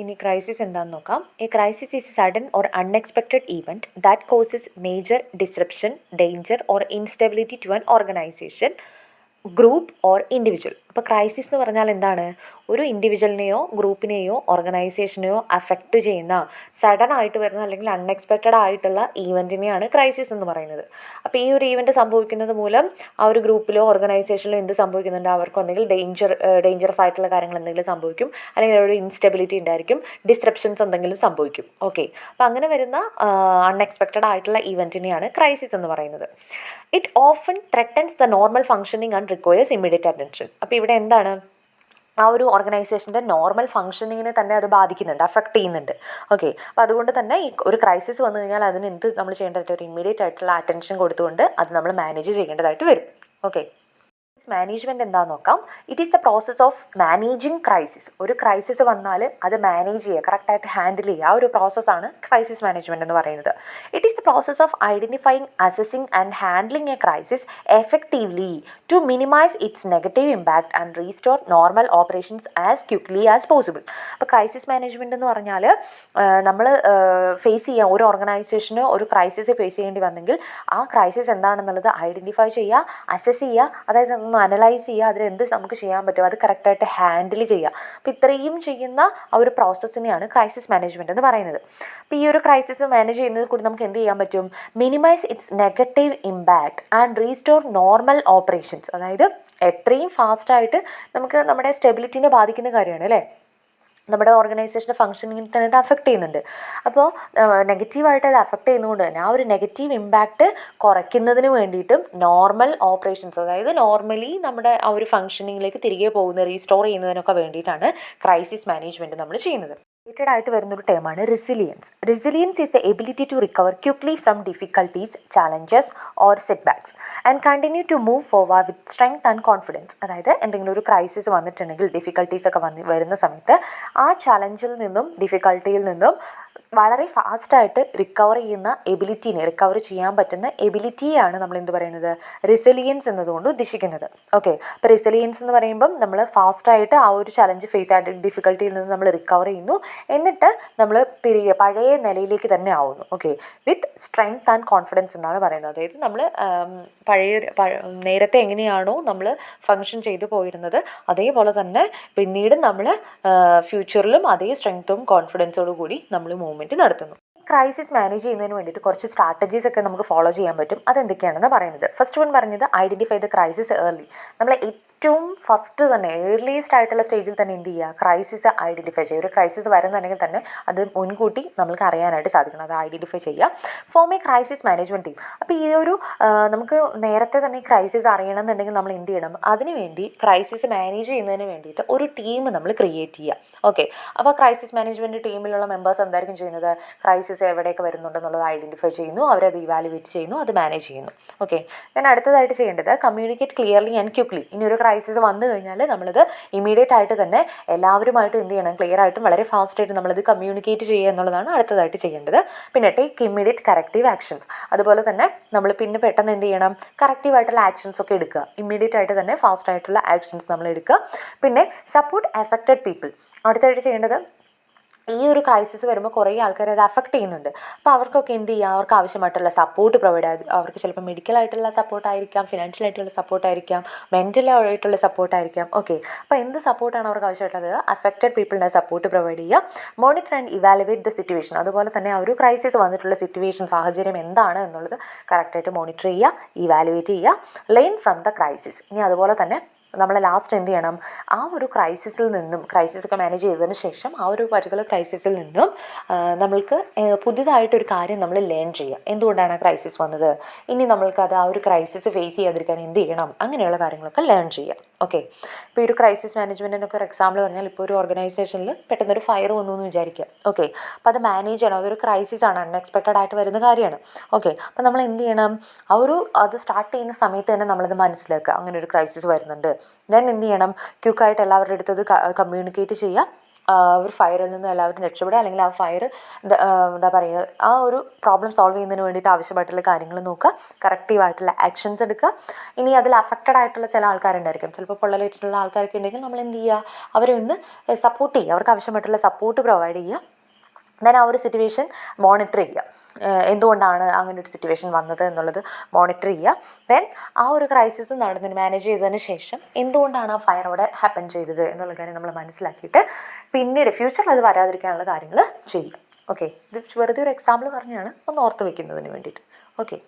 ഇനി ക്രൈസിസ് എന്താണെന്ന് നോക്കാം. A crisis is a sudden or unexpected event that causes major disruption, danger or instability to an organisation, group or individual. അപ്പോൾ crisis എന്ന് പറഞ്ഞാൽ എന്താണ്? ഒരു ഇൻഡിവിജ്വലിനെയോ ഗ്രൂപ്പിനെയോ ഓർഗനൈസേഷനെയോ അഫക്റ്റ് ചെയ്യുന്ന സഡൻ ആയിട്ട് വരുന്ന അല്ലെങ്കിൽ അൺഎക്സ്പെക്റ്റഡ് ആയിട്ടുള്ള ഈവൻറ്റിനെയാണ് ക്രൈസിസ് എന്ന് പറയുന്നത്. അപ്പോൾ ഈ ഒരു ഈവൻറ്റ് സംഭവിക്കുന്നത് മൂലം ആ ഒരു ഗ്രൂപ്പിലോ ഓർഗനൈസേഷനിലോ എന്ത് സംഭവിക്കുന്നുണ്ട്? അവർക്ക് ഒന്നെങ്കിൽ ഡേഞ്ചറസ് ആയിട്ടുള്ള കാര്യങ്ങൾ എന്തെങ്കിലും സംഭവിക്കും, അല്ലെങ്കിൽ ഒരു ഇൻസ്റ്റെബിലിറ്റി ഉണ്ടായിരിക്കും, ഡിസ്റപ്ഷൻസ് എന്തെങ്കിലും സംഭവിക്കും. ഓക്കെ, അപ്പോൾ അങ്ങനെ വരുന്ന അൺഎക്സ്പെക്റ്റഡ് ആയിട്ടുള്ള ഈവൻറ്റിനെയാണ് ക്രൈസിസ് എന്ന് പറയുന്നത്. It often ത്രെട്ടൻസ് the normal functioning and requires immediate attention. അപ്പോൾ ഇവിടെ എന്താണ്? ആ ഒരു ഓർഗനൈസേഷൻ്റെ നോർമൽ ഫങ്ഷനിങ്ങിനെ തന്നെ അത് ബാധിക്കുന്നുണ്ട്, അഫക്റ്റ് ചെയ്യുന്നുണ്ട്. ഓക്കെ, അപ്പോൾ അതുകൊണ്ട് തന്നെ ഈ ഒരു ക്രൈസിസ് വന്നു കഴിഞ്ഞാൽ അതിന് എന്ത് നമ്മൾ ചെയ്യേണ്ടതായിട്ട് ഒരു ഇമ്മീഡിയറ്റ് ആയിട്ടുള്ള അറ്റൻഷൻ കൊടുത്തുകൊണ്ട് അത് നമ്മൾ മാനേജ് ചെയ്യേണ്ടതായിട്ട് വരും. ഓക്കെ, മാനേജ്മെൻറ്റ് എന്താണെന്ന് നോക്കാം. It is the process of managing crisis. ഒരു ക്രൈസിസ് വന്നാൽ അത് മാനേജ് ചെയ്യുക, കറക്റ്റായിട്ട് ഹാൻഡിൽ ചെയ്യുക, ആ ഒരു പ്രോസസ്സാണ് ക്രൈസിസ് മാനേജ്മെൻറ്റ് എന്ന് പറയുന്നത്. It is the process of identifying, assessing and handling a crisis effectively to minimise its negative impact and restore normal operations as quickly as possible. അപ്പോൾ ക്രൈസിസ് മാനേജ്മെൻറ്റ് എന്ന് പറഞ്ഞാൽ നമ്മൾ ഫേസ് ചെയ്യുക, ഒരു ഓർഗനൈസേഷന് ഒരു ക്രൈസിസ് ഫേസ് ചെയ്യേണ്ടി വന്നെങ്കിൽ ആ ക്രൈസിസ് എന്താണെന്നുള്ളത് ഐഡൻറ്റിഫൈ ചെയ്യുക, അസസ് ചെയ്യുക, അതായത് ഒന്ന് അനലൈസ് ചെയ്യുക, അതിലെന്ത് നമുക്ക് ചെയ്യാൻ പറ്റും, അത് കറക്റ്റായിട്ട് ഹാൻഡിൽ ചെയ്യുക. അപ്പോൾ ഇത്രയും ചെയ്യുന്ന ആ ഒരു പ്രോസസ്സിനെയാണ് ക്രൈസിസ് മാനേജ്മെൻറ്റ് എന്ന് പറയുന്നത്. അപ്പോൾ ഈ ഒരു ക്രൈസിസ് മാനേജ് ചെയ്യുന്നത് കൂടി നമുക്ക് എന്ത് ചെയ്യാൻ പറ്റും? Minimise its negative impact and restore normal operations. അതായത് എത്രയും ഫാസ്റ്റായിട്ട് നമുക്ക് നമ്മുടെ സ്റ്റെബിലിറ്റിനെ ബാധിക്കുന്ന കാര്യമാണ് അല്ലേ, നമ്മുടെ ഓർഗനൈസേഷൻ്റെ ഫങ്ഷനിങ്ങിൽ തന്നെ ഇത് അഫക്റ്റ് ചെയ്യുന്നുണ്ട്. അപ്പോൾ നെഗറ്റീവായിട്ട് അത് അഫക്റ്റ് ചെയ്യുന്നതുകൊണ്ട് തന്നെ ആ ഒരു നെഗറ്റീവ് ഇമ്പാക്റ്റ് കുറയ്ക്കുന്നതിന് വേണ്ടിയിട്ടും നോർമൽ ഓപ്പറേഷൻസ്, അതായത് നോർമലി നമ്മുടെ ആ ഒരു ഫങ്ഷനിങ്ങിലേക്ക് തിരികെ പോകുന്ന റീസ്റ്റോർ ചെയ്യുന്നതിനൊക്കെ വേണ്ടിയിട്ടാണ് ക്രൈസിസ് മാനേജ്മെൻറ്റ് നമ്മൾ ചെയ്യുന്നത്. റിലേറ്റഡ് ആയിട്ട് വരുന്നൊരു ടേമാണ് resilience. Resilience is the ability to recover quickly from difficulties, challenges or setbacks and continue to move forward with strength and confidence. അതായത് എന്തെങ്കിലും ഒരു ക്രൈസിസ് വന്നിട്ടുണ്ടെങ്കിൽ, ഡിഫിക്കൽട്ടീസ് ഒക്കെ വരുന്ന സമയത്ത് ആ ചലഞ്ചിൽ നിന്നും ഡിഫിക്കൽട്ടിയിൽ നിന്നും വളരെ ഫാസ്റ്റായിട്ട് റിക്കവർ ചെയ്യാൻ പറ്റുന്ന എബിലിറ്റിയാണ് നമ്മൾ എന്ത് പറയുന്നത്? റെസിലിയൻസ് എന്നതുകൊണ്ട് ഉദ്ദേശിക്കുന്നത്. ഓക്കെ, അപ്പോൾ റെസിലിയൻസ് എന്ന് പറയുമ്പം നമ്മൾ ഫാസ്റ്റായിട്ട് ആ ഒരു ചലഞ്ച് ഫേസ് ആയിട്ട് ഡിഫിക്കൽട്ടിയിൽ നിന്ന് നമ്മൾ റിക്കവർ ചെയ്യുന്നു, എന്നിട്ട് നമ്മൾ തിരികെ പഴയ നിലയിലേക്ക് തന്നെ ആവുന്നു. Okay, with strength and confidence എന്നാണ് പറയുന്നത്. അതായത് നമ്മൾ നേരത്തെ എങ്ങനെയാണോ നമ്മൾ ഫങ്ഷൻ ചെയ്തു പോയിരുന്നത് അതേപോലെ തന്നെ പിന്നീട് നമ്മൾ ഫ്യൂച്ചറിലും അതേ സ്ട്രെങ്ത്തും കോൺഫിഡൻസോടു കൂടി നമ്മൾ മൂവ്മെൻറ്റ് നടത്തുന്നു. ക്രൈസിസ് മാനേജ് ചെയ്യുന്നതിന് വേണ്ടിയിട്ട് കുറച്ച് സ്ട്രാറ്റജീസ് ഒക്കെ നമുക്ക് ഫോളോ ചെയ്യാൻ പറ്റും. അതെന്തൊക്കെയാണെന്ന് പറയുന്നത്. ഫസ്റ്റ് വൺ പറഞ്ഞത് ഐഡൻറ്റിഫൈ ദ ക്രൈസിസ് ഏർലി. നമ്മൾ ഏറ്റവും ഫസ്റ്റ് തന്നെ ഏർലിയസ്റ്റ് ആയിട്ടുള്ള സ്റ്റേജിൽ തന്നെ എന്ത് ചെയ്യുക? ക്രൈസിസ് ഐഡൻറ്റിഫൈ ചെയ്യുക. ഒരു ക്രൈസിസ് വരുന്നുണ്ടെങ്കിൽ തന്നെ അത് മുൻകൂട്ടി നമുക്ക് അറിയാനായിട്ട് സാധിക്കണം, അത് ഐഡൻറ്റിഫൈ ചെയ്യുക. Form A crisis management team. അപ്പോൾ ഈ ഒരു നമുക്ക് നേരത്തെ തന്നെ ഈ ക്രൈസിസ് അറിയണമെന്നുണ്ടെങ്കിൽ നമ്മൾ എന്ത് ചെയ്യണം? അതിനുവേണ്ടി ക്രൈസിസ് മാനേജ് ചെയ്യുന്നതിന് വേണ്ടിയിട്ട് ഒരു ടീം നമ്മൾ ക്രിയേറ്റ് ചെയ്യുക. ഓക്കെ, അപ്പോൾ ക്രൈസിസ് മാനേജ്മെൻറ്റ് ടീമിലുള്ള മെമ്പേഴ്സ് എന്തായിരിക്കും ചെയ്യുന്നത്? ക്രൈസിസ് എവിടെയൊക്കെ വരുന്നുണ്ടെന്നുള്ളത് ഐഡൻറ്റിഫൈ ചെയ്യുന്നു, അവരത് ഇവാലുവേറ്റ് ചെയ്യുന്നു, അത് മാനേജ് ചെയ്യുന്നു. ഓക്കെ, ഞാൻ അടുത്തതായിട്ട് ചെയ്യേണ്ടത് കമ്മ്യൂണിക്കേറ്റ് ക്ലിയർലി ആൻഡ് ക്വിക്ക്ലി. ഇനി ഒരു ക്രൈസിസ് വന്നു കഴിഞ്ഞാൽ നമ്മളത് ഇമീഡിയറ്റ് ആയിട്ട് തന്നെ എല്ലാവരുമായിട്ടും എന്ത് ചെയ്യണം? ക്ലിയർ ആയിട്ടും വളരെ ഫാസ്റ്റായിട്ട് നമ്മളത് കമ്മ്യൂണിക്കേറ്റ് ചെയ്യുക എന്നുള്ളതാണ് അടുത്തതായിട്ട് ചെയ്യേണ്ടത്. പിന്നെ ടേക്ക് ഇമ്മീഡിയറ്റ് കറക്റ്റീവ് ആക്ഷൻസ്. അതുപോലെ തന്നെ നമ്മൾ പിന്നെ പെട്ടെന്ന് എന്ത് ചെയ്യണം? കറക്റ്റീവായിട്ടുള്ള ആക്ഷൻസ് ഒക്കെ എടുക്കുക. ഇമ്മീഡിയറ്റ് ആയിട്ട് തന്നെ ഫാസ്റ്റ് ആയിട്ടുള്ള ആക്ഷൻസ് നമ്മൾ എടുക്കുക. പിന്നെ സപ്പോർട്ട് അഫക്റ്റഡ് പീപ്പിൾ. അടുത്തായിട്ട് ചെയ്യേണ്ടത്, ഈ ഒരു ക്രൈസിസ് വരുമ്പോൾ കുറേ ആൾക്കാർ അത് അഫക്റ്റ് ചെയ്യുന്നുണ്ട്. അപ്പോൾ അവർക്കൊക്കെ എന്ത് ചെയ്യുക? അവർക്ക് ആവശ്യമായിട്ടുള്ള സപ്പോർട്ട് പ്രൊവൈഡ് ചെയ്യുക. അവർക്ക് ചിലപ്പോൾ മെഡിക്കലായിട്ടുള്ള സപ്പോർട്ടായിരിക്കാം, ഫിനാൻഷ്യലായിട്ടുള്ള സപ്പോർട്ടായിരിക്കാം, മെൻ്റലായിട്ടുള്ള സപ്പോർട്ടായിരിക്കാം. ഓക്കെ, അപ്പോൾ എന്ത് സപ്പോർട്ടാണ് അവർക്ക് ആവശ്യമായിട്ടുള്ളത്? അഫക്റ്റഡ് പീപ്പിളിൻ്റെ സപ്പോർട്ട് പ്രൊവൈഡ് ചെയ്യുക. Monitor and evaluate the situation. അതുപോലെ തന്നെ ആ ഒരു ക്രൈസിസ് വന്നിട്ടുള്ള സിറ്റുവേഷൻ, സാഹചര്യം എന്താണ് എന്നുള്ളത് കറക്റ്റായിട്ട് മോണിറ്റർ ചെയ്യുക, ഇവാലുവേറ്റ് ചെയ്യുക. Learn from the crisis. ഇനി അതുപോലെ തന്നെ നമ്മൾ ലാസ്റ്റ് എന്ത് ചെയ്യണം? ആ ഒരു ക്രൈസിസൊക്കെ മാനേജ് ചെയ്തതിന് ശേഷം ആ ഒരു പർട്ടിക്കുലർ ക്രൈസിസിൽ നിന്നും നമ്മൾക്ക് പുതിയതായിട്ടൊരു കാര്യം നമ്മൾ ലേൺ ചെയ്യുക. എന്തുകൊണ്ടാണ് ക്രൈസിസ് വന്നത്? ഇനി നമ്മൾക്കത് ആ ഒരു ക്രൈസിസ് ഫേസ് ചെയ്യാതിരിക്കാൻ എന്ത് ചെയ്യണം? അങ്ങനെയുള്ള കാര്യങ്ങളൊക്കെ ലേൺ ചെയ്യുക. ഓക്കെ, ഇപ്പോൾ ഈ ഒരു ക്രൈസിസ് മാനേജ്മെൻറ്റിനൊക്കെ ഒരു എക്സാമ്പിൾ പറഞ്ഞാൽ, ഇപ്പോൾ ഒരു ഓർഗനൈസേഷനിൽ പെട്ടെന്നൊരു ഫയർ വന്നു എന്ന് വിചാരിക്കുക. ഓക്കെ, അപ്പോൾ അത് മാനേജ് ചെയ്യണം. അതൊരു ക്രൈസിസാണ്, അൺഎക്സ്പെക്റ്റഡ് ആയിട്ട് വരുന്ന കാര്യമാണ്. ഓക്കെ, അപ്പോൾ നമ്മൾ എന്ത് ചെയ്യണം? അത് സ്റ്റാർട്ട് ചെയ്യുന്ന സമയത്ത് തന്നെ നമ്മളത് മനസ്സിലാക്കുക, അങ്ങനെ ഒരു ക്രൈസിസ് വരുന്നുണ്ട്. ദെൻ എന്ത് ചെയ്യണം? ക്വിക്കായിട്ട് എല്ലാവരുടെ അടുത്തത് കമ്മ്യൂണിക്കേറ്റ് ചെയ്യുക. ഒരു ഫയറിൽ നിന്ന് എല്ലാവരും രക്ഷപ്പെടുക, അല്ലെങ്കിൽ ആ ഫയർ എന്താ പറയുക, ആ ഒരു പ്രോബ്ലം സോൾവ് ചെയ്യുന്നതിന് വേണ്ടിയിട്ട് ആവശ്യമായിട്ടുള്ള കാര്യങ്ങൾ നോക്കുക, കറക്റ്റീവായിട്ടുള്ള ആക്ഷൻസ് എടുക്കുക. ഇനി അതിൽ അഫക്റ്റഡ് ആയിട്ടുള്ള ചില ആൾക്കാരുണ്ടായിരിക്കും, ചിലപ്പോൾ പൊള്ളലേറ്റിട്ടുള്ള ആൾക്കാരൊക്കെ ഉണ്ടെങ്കിൽ നമ്മൾ എന്ത് ചെയ്യുക, അവരെ ഒന്ന് സപ്പോർട്ട് ചെയ്യുക, അവർക്ക് ആവശ്യമായിട്ടുള്ള സപ്പോർട്ട് പ്രൊവൈഡ് ചെയ്യുക. ദെൻ ആ ഒരു സിറ്റുവേഷൻ മോണിറ്റർ ചെയ്യുക, എന്തുകൊണ്ടാണ് അങ്ങനെ ഒരു സിറ്റുവേഷൻ വന്നത് എന്നുള്ളത് മോണിറ്റർ ചെയ്യുക. ദെൻ ആ ഒരു ക്രൈസിസ് മാനേജ് ചെയ്തതിന് ശേഷം എന്തുകൊണ്ടാണ് ആ ഫയർ അവിടെ ഹാപ്പൻ ചെയ്തത് എന്നുള്ള കാര്യം നമ്മൾ മനസ്സിലാക്കിയിട്ട് പിന്നീട് ഫ്യൂച്ചറിൽ അത് വരാതിരിക്കാനുള്ള കാര്യങ്ങൾ ചെയ്യും. ഓക്കെ, ഇത് വെറുതെ ഒരു എക്സാമ്പിൾ പറഞ്ഞാണ്, ഒന്ന് ഓർത്ത് വെക്കുന്നതിന് വേണ്ടിയിട്ട്. ഓക്കെ.